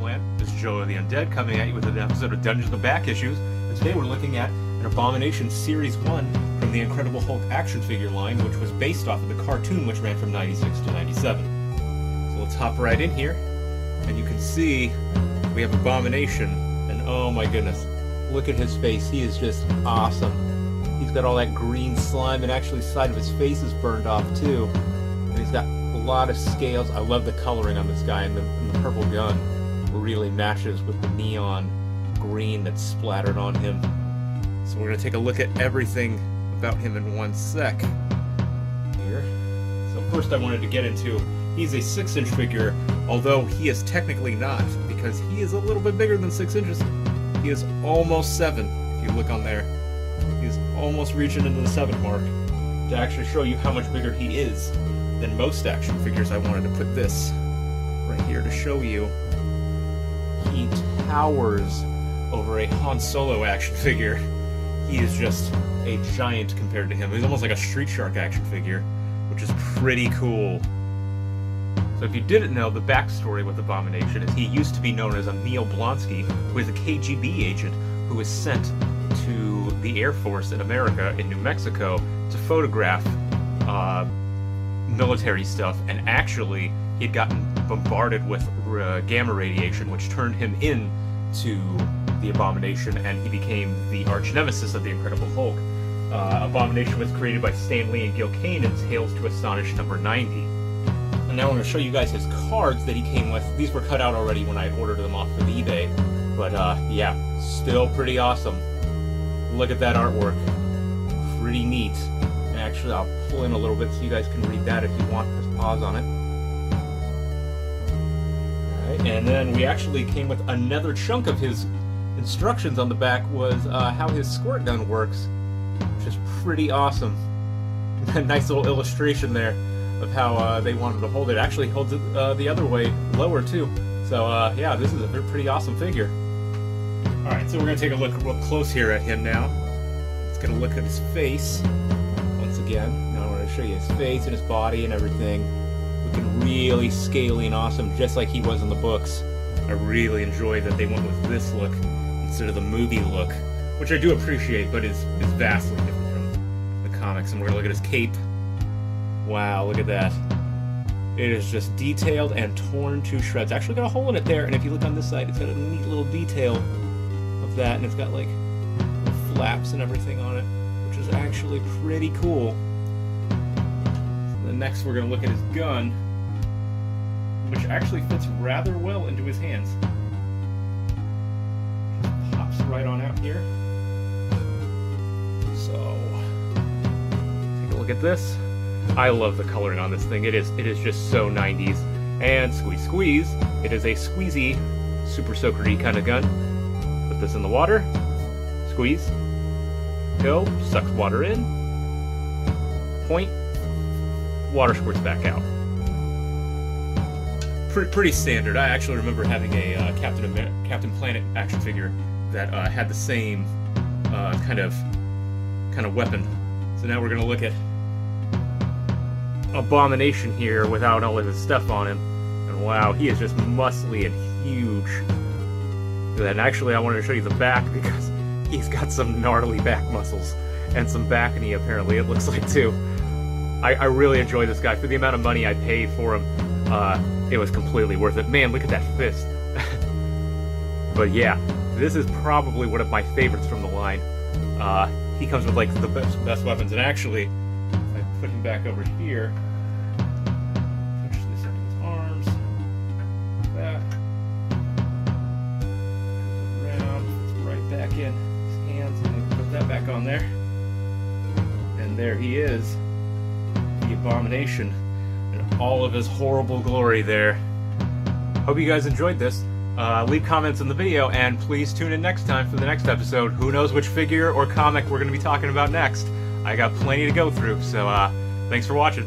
Homeland. This is Joe the Undead coming at you with an episode of Dungeons & Back Issues, and today we're looking at an Abomination Series 1 from the Incredible Hulk action figure line, which was based off of the cartoon which ran from 96 to 97. So let's hop right in here, and you can see we have Abomination, and oh my goodness, look at his face. He is just awesome. He's got all that green slime, and actually the side of his face is burned off too. And he's got a lot of scales. I love the coloring on this guy, and the purple gun really matches with the neon green that's splattered on him. So we're going to take a look at everything about him in one sec here. So first I wanted to get into, he's a 6-inch figure, although he is technically not, because he is a little bit bigger than 6 inches. He is almost 7, if you look on there. He's almost reaching into the 7 mark. To actually show you how much bigger he is than most action figures, I wanted to put this right here to show you. He towers over a Han Solo action figure. He is just a giant compared to him. He's almost like a Street Shark action figure, which is pretty cool. So if you didn't know, the backstory with Abomination is he used to be known as Emil Blonsky, who is a KGB agent who was sent to the Air Force in America, in New Mexico, to photograph military stuff, and actually he had gotten bombarded with gamma radiation, which turned him into the Abomination, and he became the arch nemesis of the Incredible Hulk. Abomination was created by Stan Lee and Gil Kane in Tales to Astonish number 90. And now I'm going to show you guys his cards that he came with. These were cut out already when I ordered them off of eBay, but yeah, still pretty awesome. Look at that artwork. Pretty neat. And actually, I'll pull in a little bit so you guys can read that if you want. Press pause on it. Alright, and then we actually came with another chunk of his instructions on the back, was how his squirt gun works, which is pretty awesome. A nice little illustration there of how they wanted to hold it. Actually holds it the other way, lower too. So yeah, this is a pretty awesome figure. Alright, so we're going to take a look real close here at him now. Let's get a look at his face once again. Now I'm going to show you his face and his body and everything. Looking really scaly and awesome, just like he was in the books. I really enjoy that they went with this look instead of the movie look, which I do appreciate, but is vastly different from the comics. And we're going to look at his cape. Wow, look at that. It is just detailed and torn to shreds. Actually got a hole in it there, and if you look on this side, it's got a neat little detail of that, and it's got like flaps and everything on it, which is actually pretty cool. Then next we're going to look at his gun, which actually fits rather well into his hands. Just pops right on out here. So, take a look at this. I love the coloring on this thing. It is just so 90s. And squeeze, squeeze. It is a squeezy, super soakery kind of gun. Put this in the water. Squeeze. Go. Sucks water in. Point. Water squirts back out. Pretty standard. I actually remember having a Captain Planet action figure that had the same kind of weapon. So now we're gonna look at Abomination here without all of his stuff on him, and wow, he is just muscly and huge. And actually I wanted to show you the back because he's got some gnarly back muscles and some back knee, apparently it looks like too. I really enjoy this guy. For the amount of money I paid for him, it was completely worth it. Man, look at that fist. But yeah, this is probably one of my favorites from the line. He comes with like the best weapons, and actually put him back over here. Push this into his arms. Like that. Around. It's right back in his hands. And put that back on there. And there he is. The Abomination. In all of his horrible glory there. Hope you guys enjoyed this. Leave comments in the video, and please tune in next time for the next episode. Who knows which figure or comic we're going to be talking about next. I got plenty to go through, so thanks for watching.